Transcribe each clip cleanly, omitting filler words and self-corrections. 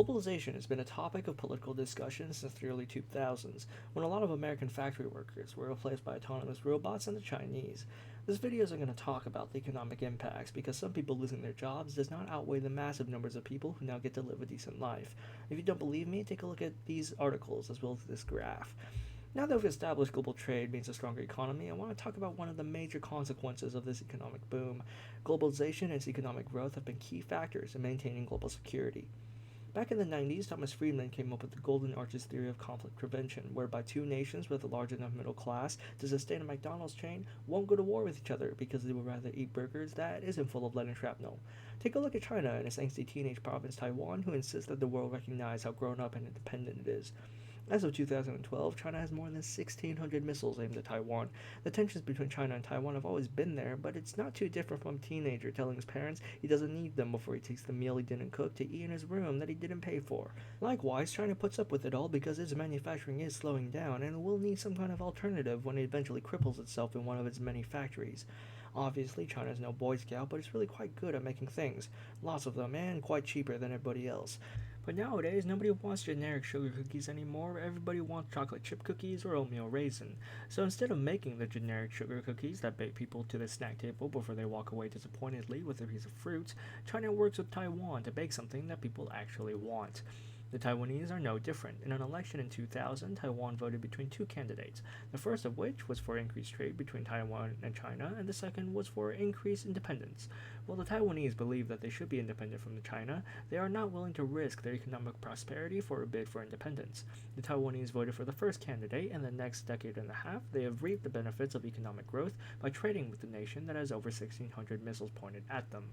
Globalization has been a topic of political discussion since the early 2000s, when a lot of American factory workers were replaced by autonomous robots and the Chinese. This video is going to talk about the economic impacts because some people losing their jobs does not outweigh the massive numbers of people who now get to live a decent life. If you don't believe me, take a look at these articles as well as this graph. Now that we've established global trade means a stronger economy, I want to talk about one of the major consequences of this economic boom. Globalization and its economic growth have been key factors in maintaining global security. Back in the 90s, Thomas Friedman came up with the Golden Arches theory of conflict prevention, whereby two nations with a large enough middle class to sustain a McDonald's chain won't go to war with each other because they would rather eat burgers that isn't full of lead and shrapnel. Take a look at China and its angsty teenage province Taiwan, who insists that the world recognize how grown up and independent it is. As of 2012, China has more than 1,600 missiles aimed at Taiwan. The tensions between China and Taiwan have always been there, but it's not too different from a teenager telling his parents he doesn't need them before he takes the meal he didn't cook to eat in his room that he didn't pay for. Likewise, China puts up with it all because its manufacturing is slowing down and will need some kind of alternative when it eventually cripples itself in one of its many factories. Obviously, China is no Boy Scout, but it's really quite good at making things. Lots of them, and quite cheaper than everybody else. But nowadays, nobody wants generic sugar cookies anymore. Everybody wants chocolate chip cookies or oatmeal raisin. So instead of making the generic sugar cookies that bait people to the snack table before they walk away disappointedly with a piece of fruit, China works with Taiwan to bake something that people actually want. The Taiwanese are no different. In an election in 2000, Taiwan voted between two candidates, the first of which was for increased trade between Taiwan and China, and the second was for increased independence. While the Taiwanese believe that they should be independent from China, they are not willing to risk their economic prosperity for a bid for independence. The Taiwanese voted for the first candidate, and the next decade and a half, they have reaped the benefits of economic growth by trading with the nation that has over 1,600 missiles pointed at them.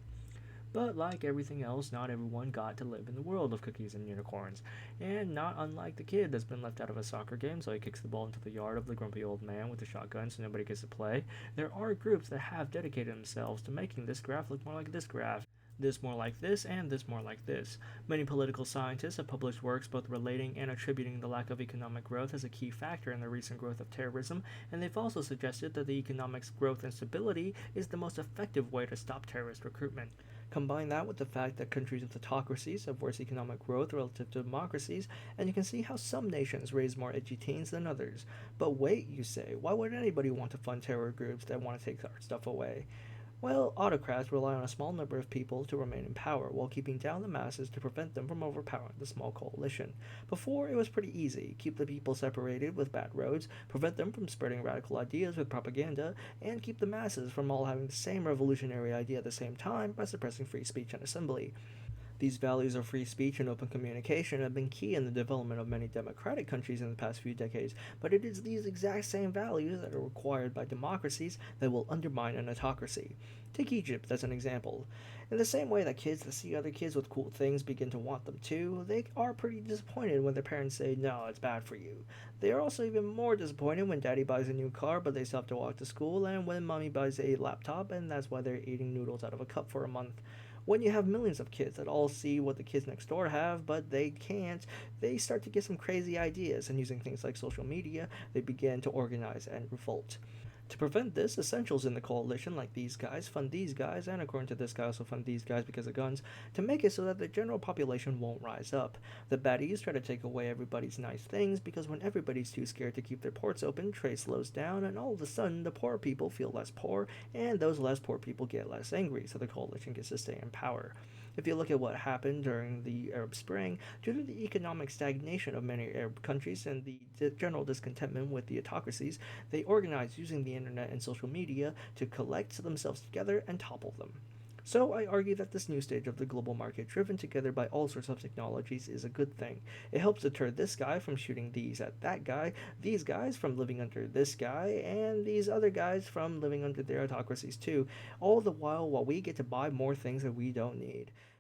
But like everything else, not everyone got to live in the world of cookies and unicorns. And not unlike the kid that's been left out of a soccer game so he kicks the ball into the yard of the grumpy old man with the shotgun so nobody gets to play, there are groups that have dedicated themselves to making this graph look more like this graph. This more like this, and this more like this. Many political scientists have published works both relating and attributing the lack of economic growth as a key factor in the recent growth of terrorism, and they've also suggested that the economic growth and stability is the most effective way to stop terrorist recruitment. Combine that with the fact that countries with autocracies have worse economic growth relative to democracies, and you can see how some nations raise more edgy teens than others. But wait, you say, why would anybody want to fund terror groups that want to take our stuff away? Well, autocrats rely on a small number of people to remain in power while keeping down the masses to prevent them from overpowering the small coalition. Before, it was pretty easy. Keep the people separated with bad roads, prevent them from spreading radical ideas with propaganda, and keep the masses from all having the same revolutionary idea at the same time by suppressing free speech and assembly. These values of free speech and open communication have been key in the development of many democratic countries in the past few decades, but it is these exact same values that are required by democracies that will undermine an autocracy. Take Egypt as an example. In the same way that kids that see other kids with cool things begin to want them too, they are pretty disappointed when their parents say, no, it's bad for you. They are also even more disappointed when daddy buys a new car but they still have to walk to school, and when mommy buys a laptop and that's why they're eating noodles out of a cup for a month. When you have millions of kids that all see what the kids next door have, but they can't, they start to get some crazy ideas, and using things like social media, they begin to organize and revolt. To prevent this, essentials in the coalition, like these guys, fund these guys, and according to this guy, also fund these guys because of guns, to make it so that the general population won't rise up. The baddies try to take away everybody's nice things because when everybody's too scared to keep their ports open, trade slows down, and all of a sudden, the poor people feel less poor, and those less poor people get less angry, so the coalition gets to stay in power. If you look at what happened during the Arab Spring, due to the economic stagnation of many Arab countries and the general discontentment with the autocracies, they organized using the internet and social media to collect themselves together and topple them. So I argue that this new stage of the global market, driven together by all sorts of technologies, is a good thing. It helps deter this guy from shooting these at that guy, these guys from living under this guy, and these other guys from living under their autocracies too, all the while we get to buy more things that we don't need.